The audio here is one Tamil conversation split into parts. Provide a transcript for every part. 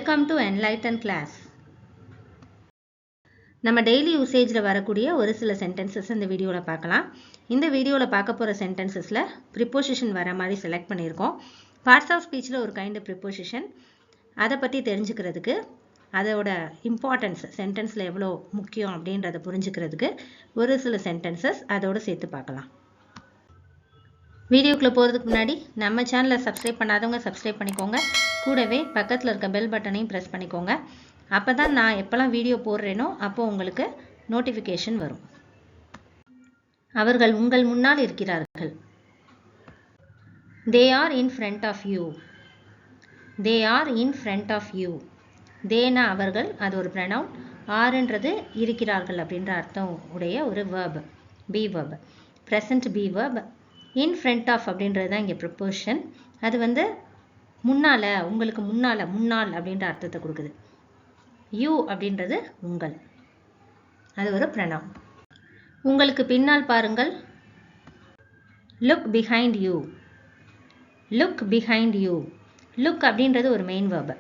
Welcome to Enlighten class. நம்ம டெய்லி யூசேஜ்ல வரக்கூடிய ஒரு சில சென்டென்சஸ் இந்த வீடியோல பார்க்கலாம். இந்த வீடியோல பார்க்க போற சென்டென்சஸ்ல ப்ரிபோசிஷன் வர மாதிரி செலக்ட் பண்ணியிருக்கோம். பார்ட்ஸ் ஆஃப் ஸ்பீச்ல ஒரு கைண்ட் ப்ரிபோசிஷன் அதை பத்தி தெரிஞ்சுக்கிறதுக்கு அதோட இம்பார்ட்டன்ஸ் சென்டென்ஸ்ல எவ்வளோ முக்கியம் அப்படின்றத புரிஞ்சுக்கிறதுக்கு ஒரு சில சென்டென்சஸ் அதோட சேர்த்து பார்க்கலாம். வீடியோக்குள்ள போகிறதுக்கு முன்னாடி நம்ம சேனலை சப்ஸ்கிரைப் பண்ணாதவங்க சப்ஸ்கிரைப் பண்ணிக்கோங்க. கூடவே பக்கத்தில் இருக்க பெல் பட்டனையும் ப்ரெஸ் பண்ணிக்கோங்க. அப்போ தான் நான் எப்போல்லாம் வீடியோ போடுறேனோ அப்போ உங்களுக்கு நோட்டிஃபிகேஷன் வரும். அவர்கள் உங்கள் முன்னால் இருக்கிறார்கள். They are in front of you. They are in front of you. தேனா அவர்கள், அது ஒரு ப்ரனவுன். ஆறுன்றது இருக்கிறார்கள் அப்படின்ற அர்த்தம் உடைய ஒரு verb, be verb, present be verb. in front of அப்படின்றது தான் இங்கே ப்ரிப்போசிஷன். அது வந்து முன்னால, உங்களுக்கு முன்னால, முன்னாள் அப்படின்ற அர்த்தத்தை கொடுக்குது. யூ அப்படின்றது உங்கள், அது ஒரு ப்ரனவுன். உங்களுக்கு பின்னால் பாருங்கள். Look behind you. Look behind you. Look அப்படின்றது ஒரு மெயின் verb.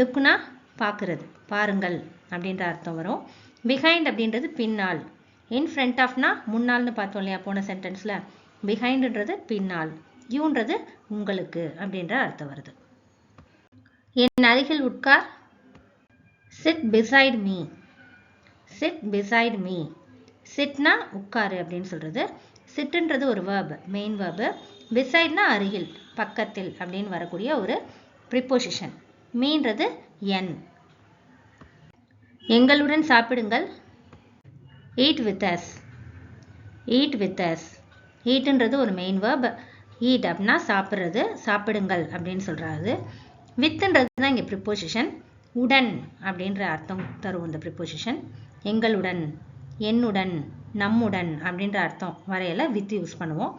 லுக்னா பார்க்கறது, பாருங்கள் அப்படின்ற அர்த்தம் வரும். பிஹைண்ட் அப்படின்றது பின்னால். இன் ஃப்ரண்ட் ஆஃப்னா முன்னால்னு பார்த்தோம் இல்லையா போன சென்டென்ஸில். பிஹைண்டுன்றது பின்னால், யூன்றது உங்களுக்கு அப்படின்ற அர்த்தம் வருது. என் அருகில் உட்கார். Sit beside me. Sit beside me. சிட்னா உட்காரு அப்படின்னு சொல்றது. சிட்டுன்றது ஒரு verb, மெயின் verb. பிசைட்னா அருகில், பக்கத்தில் அப்படின்னு வரக்கூடிய ஒரு ப்ரிப்போசிஷன். மீன்றது என். எங்களுடன் சாப்பிடுங்கள். eat with us. eat with us. ஈட்டுன்றது ஒரு மெயின் verb. ஈட் அப்படின்னா சாப்பிட்றது, சாப்பிடுங்கள் அப்படின்னு சொல்கிறாரு. வித்துன்றது தான் இங்கே ப்ரிப்போசிஷன். உடன் அப்படின்ற அர்த்தம் தரும் இந்த ப்ரிப்போசிஷன். எங்களுடன், என்னுடன், நம்முடன் அப்படின்ற அர்த்தம் வரையில வித் யூஸ் பண்ணுவோம்.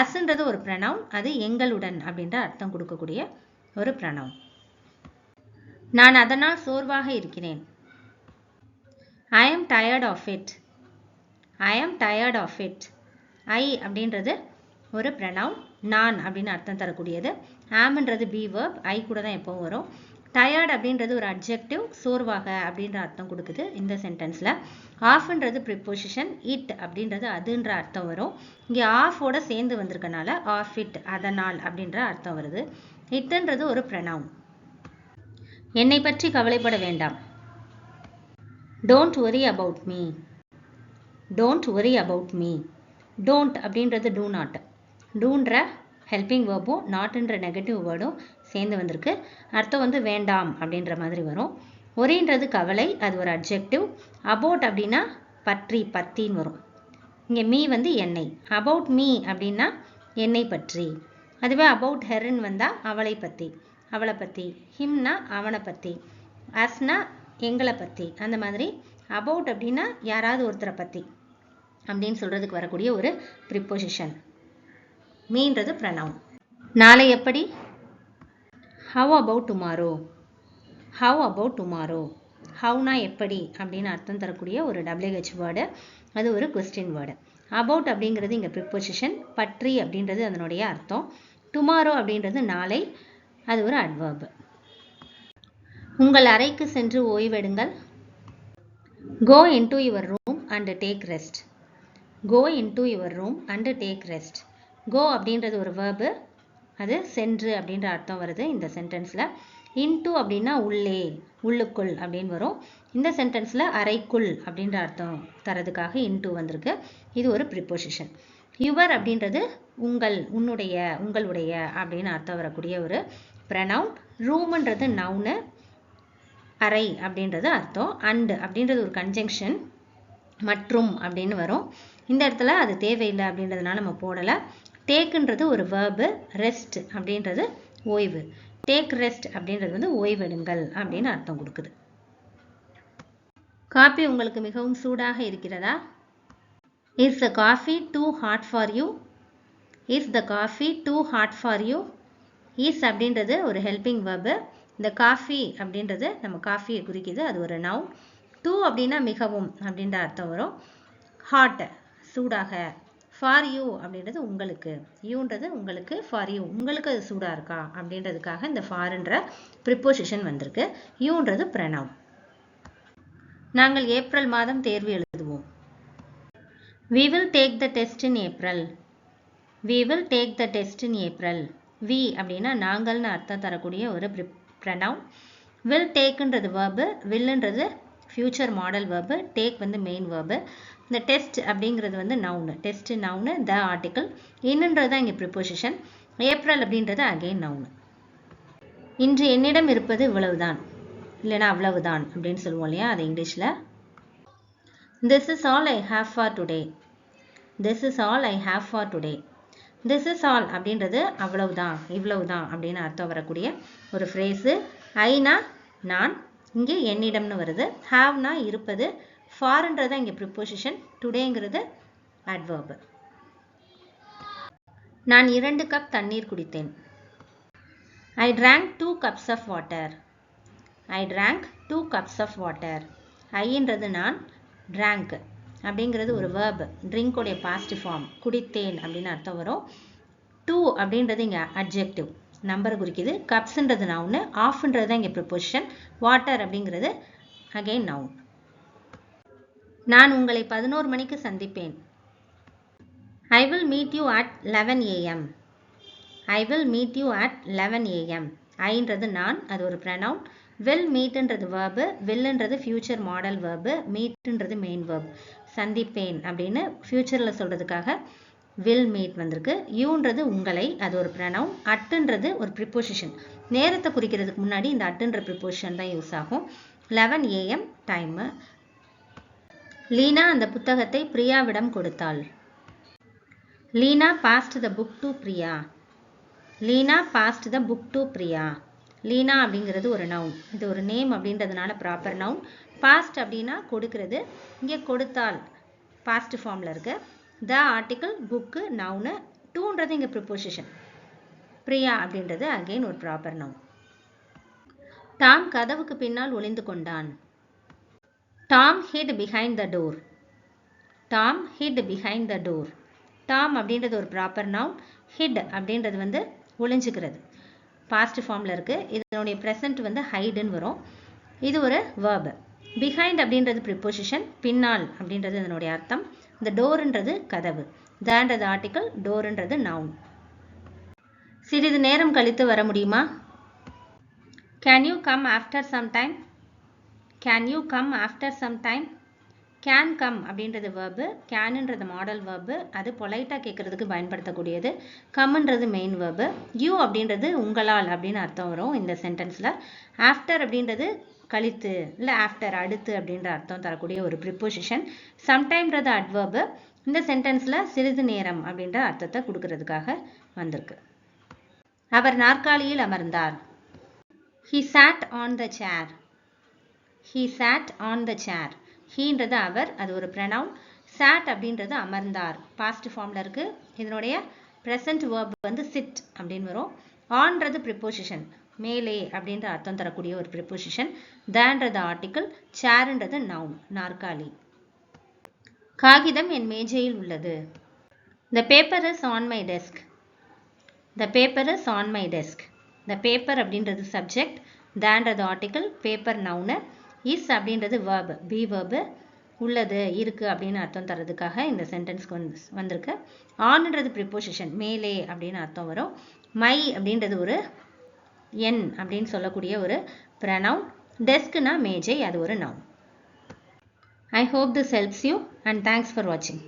அஸ்ன்றது ஒரு ப்ரனவுன், அது எங்களுடன் அப்படின்ற அர்த்தம் கொடுக்கக்கூடிய ஒரு ப்ரனவுன். நான் அதனால் சோர்வாக இருக்கிறேன். I am tired of it. I am tired of it. I அப்படின்றது ஒரு ப்ரனவுன், நான் அப்படின்னு அர்த்தம் தரக்கூடியது. ஆம்ன்றது பி verb, ஐ கூட தான் எப்பவும் வரும். டயர்ட் அப்படின்றது ஒரு அட்ஜெக்டிவ், சோர்வாக அப்படின்ற அர்த்தம் கொடுக்குது இந்த சென்டென்ஸில். ஆஃப்ன்றது ப்ரிப்போசிஷன். இட் அப்படின்றது அதுன்ற அர்த்தம் வரும். இங்கே ஆஃபோட சேர்ந்து வந்திருக்கனால ஆஃப் இட், அதனால் அப்படின்ற அர்த்தம் வருது. இட்ன்றது ஒரு ப்ரனவுன். என்னை பற்றி கவலைப்பட வேண்டாம். Don't worry about me. Don't worry about me. Don't அப்படின்றது டூ நாட். டூன்ற ஹெல்பிங் வேர்பும் நாட்ன்ற நெகட்டிவ் வேர்டும் சேர்ந்து வந்திருக்கு. அர்த்தம் வந்து வேண்டாம் அப்படின்ற மாதிரி வரும். ஒரின்றது கவலை, அது ஒரு அட்ஜெக்டிவ். அபவுட் அப்படின்னா பற்றி, பத்தின்னு வரும். இங்கே மீ வந்து என்னை. அபவுட் மீ அப்படின்னா என்னை பற்றி. அதுவே அபவுட் ஹெர்ன்னு வந்தால் அவளை பற்றி, அவளை பற்றி. ஹிம்னா அவனை பற்றி. அஸ்னா எங்களை பற்றி. அந்த மாதிரி அபவுட் அப்படின்னா யாராவது ஒருத்தரை பற்றி அப்படின்னு சொல்கிறதுக்கு வரக்கூடிய ஒரு ப்ரிப்போசிஷன். மீன்றது ப்ரனவுன். நாளை எப்படி? How about tomorrow. How about tomorrow. ஹவ்னா எப்படி அப்படின்னு அர்த்தம் தரக்கூடிய ஒரு WH வேர்டு, அது ஒரு கொஸ்டின் வேர்டு. அபவுட் அப்படிங்கிறது இங்கே ப்ரிப்போசிஷன். பற்றி அப்படின்றது அதனுடைய அர்த்தம். டுமாரோ அப்படின்றது நாளை, அது ஒரு அட்வர்ப். உங்கள் அறைக்கு சென்று ஓய்வெடுங்கள். Go into your room and take rest. Go into your room and take rest. Go அப்படின்றது ஒரு verb, அது சென்று அப்படின்ற அர்த்தம் வருது இந்த சென்டென்ஸில். into அப்படின்னா உள்ளே, உள்ளுக்குள் அப்படின்னு வரும். இந்த சென்டென்ஸில் அறைக்குள் அப்படின்ற அர்த்தம் தரதுக்காக into வந்திருக்கு. இது ஒரு ப்ரிப்போசிஷன். யுவர் அப்படின்றது உங்கள், உன்னுடைய, உங்களுடைய அப்படின்னு அர்த்தம் வரக்கூடிய ஒரு ப்ரனவுன். ரூம்ன்றது நவுனு, அறை அப்படின்றது அர்த்தம். அண்ட் அப்படின்றது ஒரு கன்ஜங்ஷன், மற்றும் அப்படின்னு வரும். இந்த இடத்துல அது தேவையில்லை அப்படின்றதுனால நம்ம போடலை. டேக்குன்றது ஒரு verb, ரெஸ்ட் அப்படின்றது ஓய்வு. டேக் ரெஸ்ட் அப்படின்றது வந்து ஓய்வெடுங்கள் அப்படின்னு அர்த்தம் கொடுக்குது. காபி உங்களுக்கு மிகவும் சூடாக இருக்கிறதா? Is the coffee too hot for you? Is the coffee too hot for you? Is அப்படின்றது ஒரு ஹெல்பிங் verb. இந்த காஃபி அப்படின்றது நம்ம காஃபியை குறிக்குது, அது ஒரு நவுன். டூ அப்படின்னா மிகவும் அப்படின்ற அர்த்தம் வரும். ஹாட் சூடாக, ஃபார் யூ அப்படின்றது உங்களுக்கு, யூன்றது உங்களுக்கு, ஃபார் யூ உங்களுக்கு அது சூடாக இருக்கா அப்படின்றதுக்காக இந்த ஃபார்ன்ற ப்ரிப்போசிஷன் வந்திருக்கு. யூன்றது ப்ரனவுன். நாங்கள் ஏப்ரல் மாதம் தேர்வு எழுதுவோம். We will take the test in April. We will take the test in April. We அப்படின்னா நாங்கள்னு அர்த்தம் தரக்கூடிய ஒரு ப்ரனவுன். will takeன்றது verb, willன்றது future model verb, take வந்து main verb. இந்த டெஸ்ட் அப்படிங்கிறது வந்து noun, desk noun, the article, இன்னுன்றது தான் இங்கே ப்ரிப்போசிஷன், ஏப்ரல் அப்படின்றது அகெயின் நவுனு. இன்று என்னிடம் இருப்பது இவ்வளவுதான், இல்லைனா அவ்வளவுதான் அப்படின்னு சொல்லுவோம் இல்லையா, அது இங்கிலீஷில். This is all I have for today. This is all I have for today. This is all அப்படின்றது அவ்வளவுதான், இவ்வளவுதான் அப்படின்னு அர்த்தம் வரக்கூடிய ஒரு ஃப்ரேஸு. ஐனா நான், இங்கே என்னிடம்னு வருது. ஹாவ்னா இருப்பது, ஃபார்ன்றது இங்கே ப்ரிப்போசிஷன், டுடேங்கிறது அட்வர்ப். நான் 2 கப் தண்ணீர் குடித்தேன். I drank 2 cups of water. I drank 2 cups of water. ஐன்றது நான், drank அப்படிங்கிறது ஒரு verb, drink உடைய past form, குடித்தேன் அப்படின்னு அர்த்தம் வரும். 2 அப்படின்றது இங்கே adjective, நம்பரை குறிக்குது. கப்ஸ்ன்றது நவுனு, ஆஃப்ன்றது தான் இங்கே ப்ரிப்போசிஷன், வாட்டர் அப்படிங்கிறது அகெயின் நவுன். நான் உங்களை 11 மணிக்கு சந்திப்பேன். I will meet you at 11 a.m. I will meet you at 11 a.m. ஐன்றது நான், அது ஒரு ப்ரனவுன். will meetன்றது verb, willன்றது future model verb, meetன்றது main verb. சந்திப்பேன் அப்படின்னு ஃபியூச்சரில் சொல்கிறதுக்காக will meet வந்திருக்கு. யூன்றது உங்களை, அது ஒரு ப்ரனவுன். அட்டுன்றது ஒரு ப்ரிப்போசிஷன், நேரத்தை குறிக்கிறதுக்கு முன்னாடி இந்த அட்டுன்ற ப்ரிப்போசிஷன் தான் யூஸ் ஆகும். 11 a.m. டைமு. லீனா அந்த புத்தகத்தை பிரியாவிடம் கொடுத்தாள். Leena passed the book to Priya. Leena passed the book to Priya. Leena அப்படிங்கிறது ஒரு நவுன், இது ஒரு நேம் அப்படின்றதுனால ப்ராப்பர் நவுன். பாஸ்ட் அப்படின்னா கொடுக்கிறது, இங்கே கொடுத்தால் பாஸ்ட் ஃபார்மில் இருக்கு. த ஆர்டிக்கல், புக்கு நவுனு, டூன்றது இங்கே ப்ரிப்போசிஷன், பிரியா அப்படின்றது அகெயின் ஒரு ப்ராப்பர் நவுன். டாம் கதவுக்கு பின்னால் ஒளிந்து கொண்டான். Tom hid behind the door. Tom hid behind the door. Tom அப்படின்றது ஒரு ப்ராப்பர் நவுன், hid அப்படின்றது வந்து ஒளிஞ்சுக்கிறது, பாஸ்ட் ஃபார்மில் இருக்குது. இதனுடைய ப்ரெசன்ட் வந்து ஹைடுன்னு வரும். இது ஒரு verb. behind அப்படின்றது ப்ரிப்போசிஷன், பின்னால் அப்படின்றது இதனுடைய அர்த்தம். இந்த டோர்ன்றது கதவு, தன்றது ஆர்டிக்கல், டோர்ன்றது நவுன். சிறிது நேரம் கழித்து வர முடியுமா? Can you come after some time? Can you come after some time? Can come அப்படின்றது verb, canன்றது மாடல் verb, அது பொலைட்டாக கேட்குறதுக்கு பயன்படுத்தக்கூடியது. கம்ன்றது மெயின் verb. you அப்படின்றது உங்களால் அப்படின்னு அர்த்தம் வரும் இந்த சென்டென்ஸில். ஆஃப்டர் அப்படின்றது கழித்து, இல்லை ஆஃப்டர் அடுத்து அப்படின்ற அர்த்தம் தரக்கூடிய ஒரு ப்ரிப்போசிஷன். சம்டைம்ன்றது அட்வர்ப், இந்த சென்டென்ஸில் சிறிது நேரம் அப்படின்ற அர்த்தத்தை கொடுக்கறதுக்காக வந்திருக்கு. அவர் நாற்காலியில் அமர்ந்தார். He sat on the chair. He sat on the chair. ஹீன்றது அவர், அது ஒரு ப்ரனவுன். sat அப்படின்றது அமர்ந்தார், பாஸ்ட் ஃபார்மில் இருக்குது. இதனுடைய ப்ரெசன்ட் verb வந்து sit அப்படின்னு வரும். ஆன்றது ப்ரிப்போசிஷன், மேலே அப்படின்ற அர்த்தம் தரக்கூடிய ஒரு ப்ரிப்போசிஷன். தன்றது ஆர்டிக்கல், சேர்ன்றது நவுன், நாற்காலி. காகிதம் என் மேஜையில் உள்ளது. The paper is on my desk. The paper is on my desk. The paper அப்படின்றது சப்ஜெக்ட், தன்றது ஆர்டிக்கல், பேப்பர் நவுனு, இஸ் அப்படின்றது verb, பி verb, உள்ளது இருக்கு அப்படின்னு அர்த்தம் தரதுக்காக இந்த சென்டென்ஸ்க்கு வந்திருக்கு. ஆன்ன்றது ப்ரிப்போசிஷன், மேலே அப்படின்னு அர்த்தம் வரும். மை அப்படின்றது ஒரு என் அப்படின்னு சொல்லக்கூடிய ஒரு ப்ரனவுன். டெஸ்க்னா மேஜை, அது ஒரு noun. I hope this helps you and thanks for watching.